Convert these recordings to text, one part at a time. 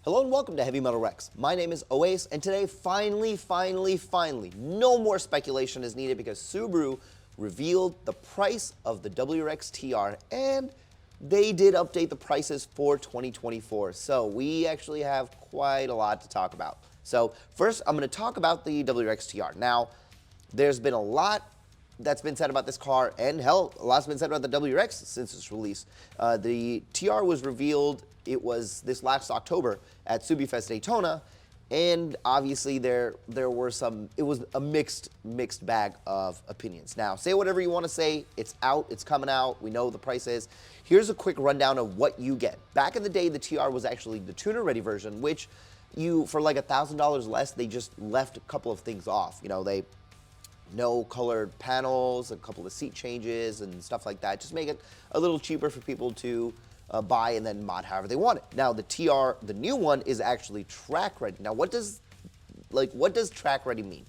Hello and welcome to Heavy Metal Rex. My name is Oasis, and today, finally, no more speculation is needed because Subaru revealed the price of the WRX TR, and they did update the prices for 2024. So we actually have quite a lot to talk about. So first, I'm going to talk about the WRX TR. Now, there's been a lot that's been said about this car, and hell, a lot's been said about the WRX since its release. The TR was revealed, it was this last October at Subiefest Daytona, and obviously there were some, it was a mixed bag of opinions. Now, say whatever you want to say, it's out, it's coming out, we know the price is. Here's a quick rundown of what you get. Back in the day, the TR was actually the tuner-ready version, which you, for like $1,000 less, they just left a couple of things off. You know, no colored panels, a couple of seat changes and stuff like that. Just make it a little cheaper for people to buy and then mod however they want it. Now the TR, the new one, is actually track ready. Now what does track ready mean?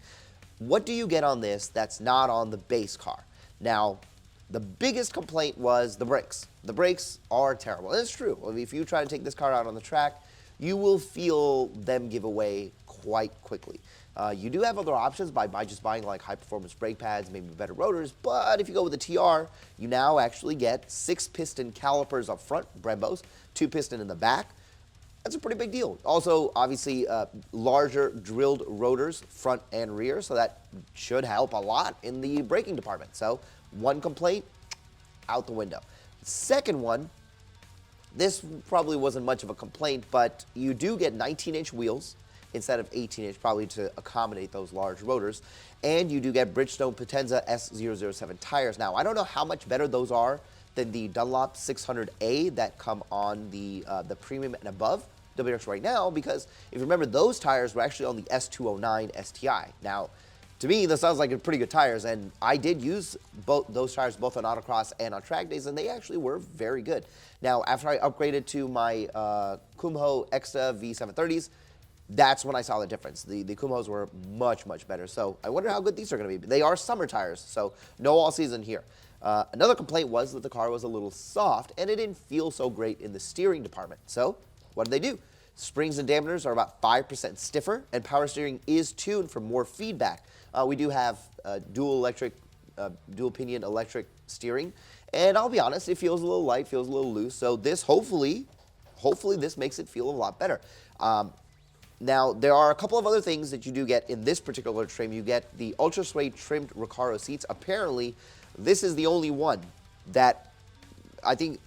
What do you get on this that's not on the base car? Now the biggest complaint was the brakes. The brakes are terrible. And it's true. I mean, if you try to take this car out on the track, you will feel them give away quite quickly. You do have other options by just buying like high-performance brake pads, maybe better rotors, but if you go with the TR, you now actually get 6-piston calipers up front, Brembos, 2-piston in the back. That's a pretty big deal. Also, obviously, larger drilled rotors, front and rear, so that should help a lot in the braking department. So, one complaint, out the window. Second one, this probably wasn't much of a complaint, but you do get 19-inch wheels instead of 18-inch, probably to accommodate those large rotors. And you do get Bridgestone Potenza S007 tires. Now, I don't know how much better those are than the Dunlop 600A that come on the premium and above WRX right now, because if you remember, those tires were actually on the S209 STI. Now, to me, this sounds like pretty good tires, and I did use both those tires both on autocross and on track days, and they actually were very good. Now, after I upgraded to my Kumho Exta V730s, that's when I saw the difference. The Kumhos were much better. So I wonder how good these are going to be. They are summer tires, so no all season here. Another complaint was that the car was a little soft, and it didn't feel so great in the steering department. So what did they do? Springs and dampeners are about 5% stiffer, and power steering is tuned for more feedback. We do have dual pinion electric steering, and I'll be honest, it feels a little light, feels a little loose. So this hopefully this makes it feel a lot better. Now, there are a couple of other things that you do get in this particular trim. You get the Ultra Suede trimmed Recaro seats. Apparently, this is the only one that I think,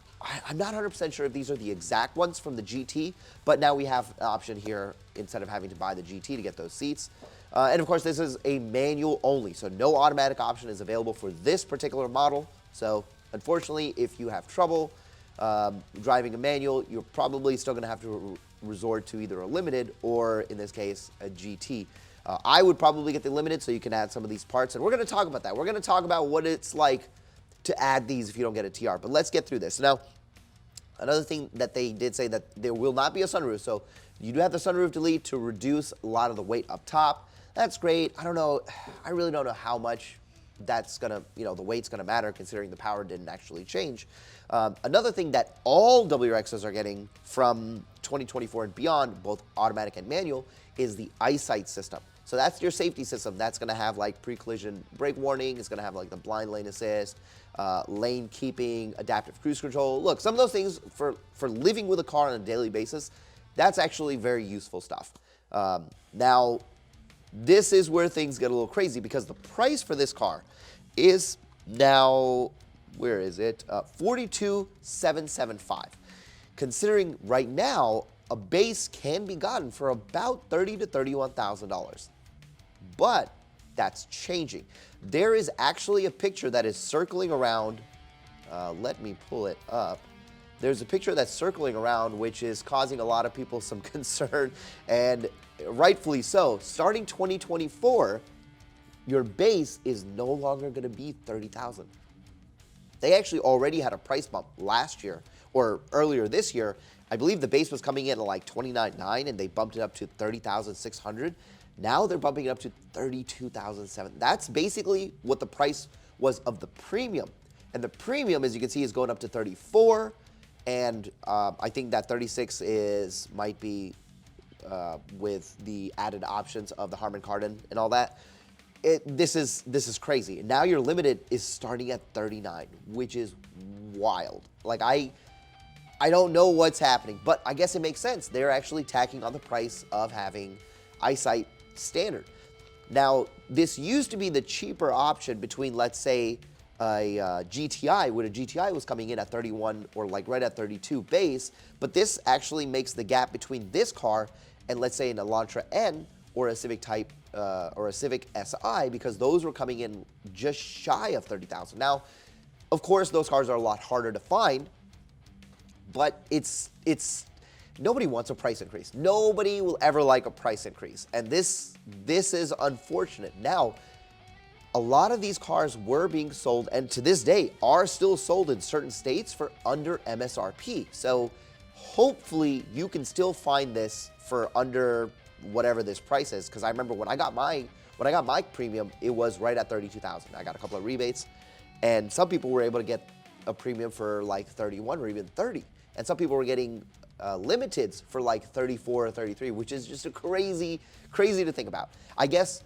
I'm not 100% sure if these are the exact ones from the GT, but now we have an option here instead of having to buy the GT to get those seats. And of course, this is a manual only, so no automatic option is available for this particular model. So unfortunately, if you have trouble driving a manual, you're probably still going to have to resort to either a limited or, in this case, a GT. I would probably get the limited so you can add some of these parts, and we're going to talk about that. We're going to talk about what it's like to add these if you don't get a TR, but let's get through this. Now, another thing that they did say that there will not be a sunroof, so you do have the sunroof delete to reduce a lot of the weight up top. That's great. I don't know, I really don't know how much that's gonna, the weight's gonna matter considering the power didn't actually change. Another thing that all WRXs are getting from 2024 and beyond, both automatic and manual, is the eyesight system. So that's your safety system. That's gonna have like pre-collision brake warning. It's gonna have like the blind lane assist, lane keeping, adaptive cruise control. Look, some of those things for living with a car on a daily basis, that's actually very useful stuff. Now, this is where things get a little crazy because the price for this car is now, where is it? $42,775. Considering right now, a base can be gotten for about $30,000 to $31,000. But that's changing. There is actually a picture that is circling around. Let me pull it up. There's a picture that's circling around which is causing a lot of people some concern, and rightfully so. Starting 2024, your base is no longer going to be $30,000. They actually already had a price bump last year, or earlier this year. I believe the base was coming in at like $29,900, and they bumped it up to $30,600. Now they're bumping it up to $32,700. That's basically what the price was of the premium. And the premium, as you can see, is going up to $34,000. And I think that 36 might be with the added options of the Harman Kardon and all that. This is crazy. Now your limited is starting at 39, which is wild. Like I don't know what's happening, but I guess it makes sense. They're actually tacking on the price of having eyesight standard. Now, this used to be the cheaper option between, let's say, a GTI, when a GTI was coming in at 31 or like right at 32 base, but this actually makes the gap between this car and, let's say, an Elantra N or a Civic Type or a Civic SI, because those were coming in just shy of 30,000. Now, of course, those cars are a lot harder to find, but it's nobody wants a price increase. Nobody will ever like a price increase, and this is unfortunate. Now, a lot of these cars were being sold, and to this day are still sold in certain states for under MSRP. So hopefully you can still find this for under whatever this price is, because I remember when I got my premium, it was right at 32,000. I got a couple of rebates, and some people were able to get a premium for like 31 or even 30, and some people were getting limiteds for like 34 or 33, which is just a crazy to think about. I guess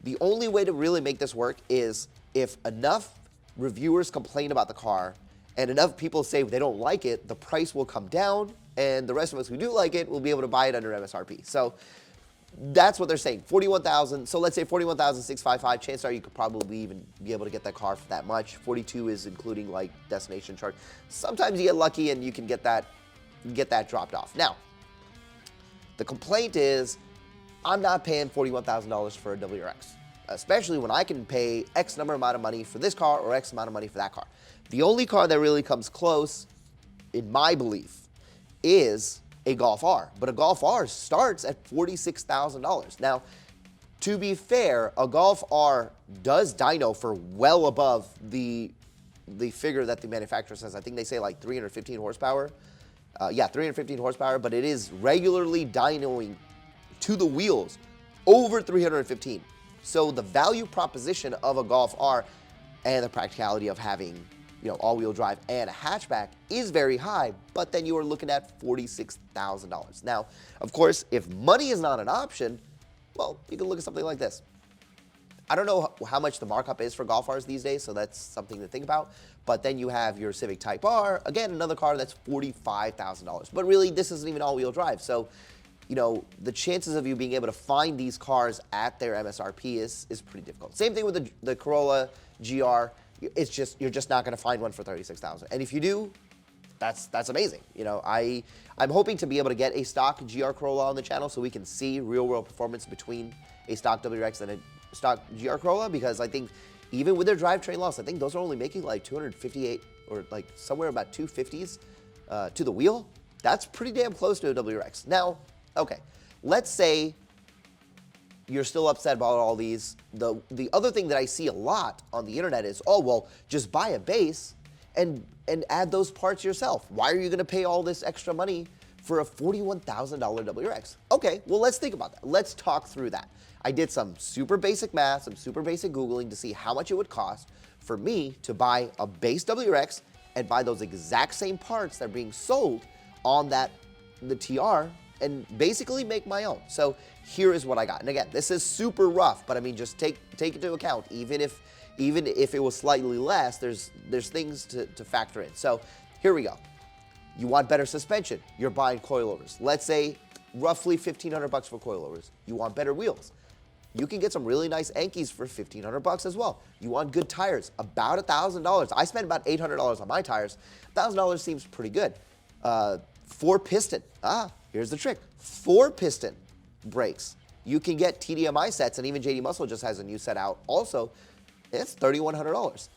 the only way to really make this work is if enough reviewers complain about the car and enough people say they don't like it, the price will come down, and the rest of us who do like it will be able to buy it under MSRP. So that's what they're saying, 41,000. So let's say 41,655. Chances are you could probably even be able to get that car for that much. 42 is including like destination charge. Sometimes you get lucky and you can get that dropped off. Now, the complaint is, I'm not paying $41,000 for a WRX, especially when I can pay X number amount of money for this car or X amount of money for that car. The only car that really comes close, in my belief, is a Golf R, but a Golf R starts at $46,000. Now, to be fair, a Golf R does dyno for well above the figure that the manufacturer says. I think they say like 315 horsepower. Yeah, 315 horsepower, but it is regularly dynoing to the wheels over 315. So the value proposition of a Golf R and the practicality of having, you know, all-wheel drive and a hatchback is very high, but then you are looking at $46,000. Now, of course, if money is not an option, well, you can look at something like this. I don't know how much the markup is for Golf Rs these days, so that's something to think about. But then you have your Civic Type R, again, another car that's $45,000. But really, this isn't even all-wheel drive. So, you know, the chances of you being able to find these cars at their MSRP is pretty difficult. Same thing with the Corolla GR. It's just, you're just not going to find one for $36,000. And if you do, that's amazing. You know, I'm hoping to be able to get a stock GR Corolla on the channel so we can see real-world performance between a stock WRX and a stock GR Corolla, because I think even with their drivetrain loss, I think those are only making like 258 or like somewhere about 250s to the wheel. That's pretty damn close to a WRX. Now, okay, let's say you're still upset about all these. The other thing that I see a lot on the internet is, oh, well, just buy a base and add those parts yourself. Why are you going to pay all this extra money for a $41,000 WRX? Okay, well, let's think about that. Let's talk through that. I did some super basic math, some super basic Googling to see how much it would cost for me to buy a base WRX and buy those exact same parts that are being sold on the TR and basically make my own. So here is what I got. And again, this is super rough, but I mean, just take into account, even if it was slightly less, there's things to factor in. So here we go. You want better suspension, you're buying coilovers. Let's say roughly $1,500 for coilovers. You want better wheels. You can get some really nice Ankies for $1,500 as well. You want good tires, about $1,000. I spent about $800 on my tires. $1,000 seems pretty good. 4-piston. Here's the trick. 4-piston brakes. You can get TDMI sets, and even JD Muscle just has a new set out also. It's $3,100.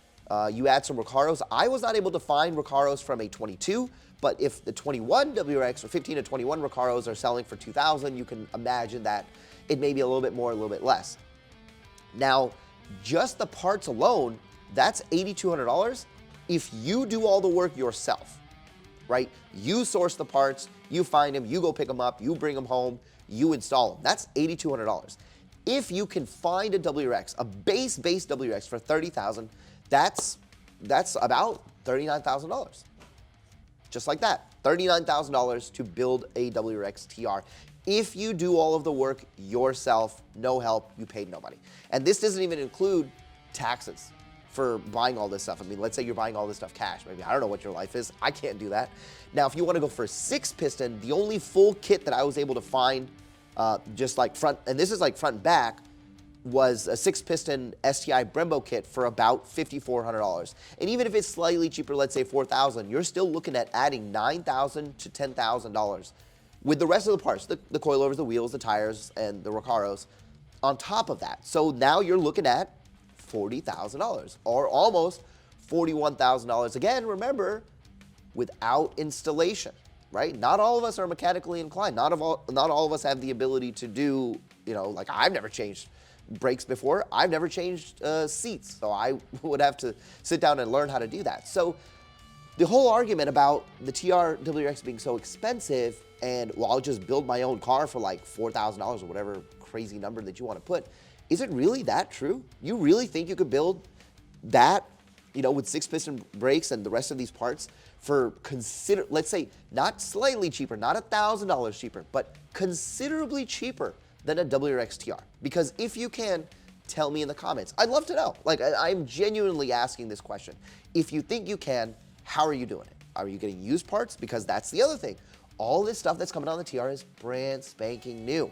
You add some Recaros. I was not able to find Recaros from a 22, but if the 21 WRX or 15 to 21 Recaros are selling for $2,000, you can imagine that it may be a little bit more, a little bit less. Now, just the parts alone, that's $8,200 if you do all the work yourself, right? You source the parts, you find them, you go pick them up, you bring them home, you install them. That's $8,200. If you can find a WRX, a base WRX for $30,000, that's about $39,000. Just like that, $39,000 to build a WRX TR If you do all of the work yourself, no help, you paid nobody. And this doesn't even include taxes for buying all this stuff. I mean, let's say you're buying all this stuff cash. Maybe, I don't know what your life is. I can't do that. Now, if you want to go for a 6-piston, the only full kit that I was able to find, just like front, and this is like front and back, was a 6-piston STI Brembo kit for about $5,400. And even if it's slightly cheaper, let's say $4,000, you're still looking at adding $9,000 to $10,000 with the rest of the parts, the coilovers, the wheels, the tires, and the Recaros on top of that. So now you're looking at $40,000 or almost $41,000. Again, remember, without installation, right? Not all of us are mechanically inclined. Not all of us have the ability to do, you know, like I've never changed brakes before. I've never changed seats. So I would have to sit down and learn how to do that. So the whole argument about the TR WRX being so expensive and, well, I'll just build my own car for like $4,000 or whatever crazy number that you want to put, is it really that true? You really think you could build that, you know, with 6-piston brakes and the rest of these parts for let's say, not slightly cheaper, not $1,000 cheaper, but considerably cheaper than a WRX TR? Because if you can, tell me in the comments. I'd love to know. Like, I'm genuinely asking this question. If you think you can, how are you doing it? Are you getting used parts? Because that's the other thing. All this stuff that's coming on the TR is brand spanking new.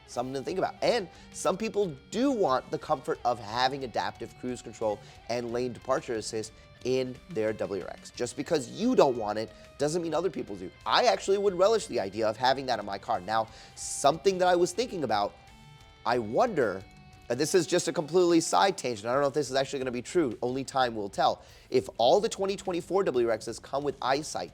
Something to think about. And some people do want the comfort of having adaptive cruise control and lane departure assist in their WRX. Just because you don't want it doesn't mean other people do. I actually would relish the idea of having that in my car. Now, something that I was thinking about, I wonder, and this is just a completely side tangent, I don't know if this is actually going to be true, only time will tell. If all the 2024 WRXs come with eyesight,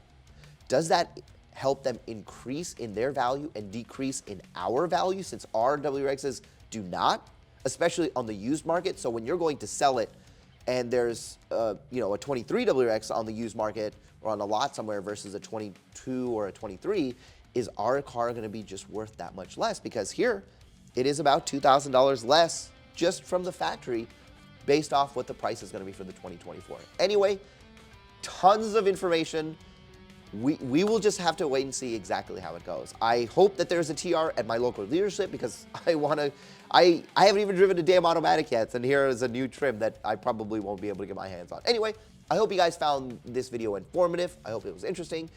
does that help them increase in their value and decrease in our value since our WRXs do not, especially on the used market? So when you're going to sell it and there's you know, a 23 WRX on the used market or on a lot somewhere versus a 22 or a 23, is our car going to be just worth that much less? Because here it is about $2,000 less just from the factory based off what the price is going to be for the 2024. Anyway, tons of information. We will just have to wait and see exactly how it goes. I hope that there's a TR at my local dealership because I haven't even driven a damn automatic yet, and here is a new trim that I probably won't be able to get my hands on. Anyway, I hope you guys found this video informative. I hope it was interesting.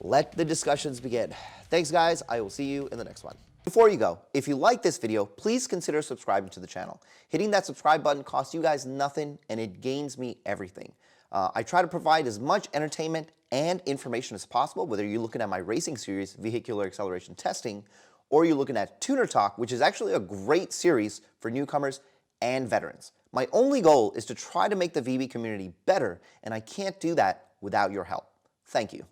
Let the discussions begin. Thanks, guys. I will see you in the next one. Before you go, if you like this video, please consider subscribing to the channel. Hitting that subscribe button costs you guys nothing, and it gains me everything. I try to provide as much entertainment and information as possible, whether you're looking at my racing series, Vehicular Acceleration Testing, or you're looking at Tuner Talk, which is actually a great series for newcomers and veterans. My only goal is to try to make the VB community better, and I can't do that without your help. Thank you.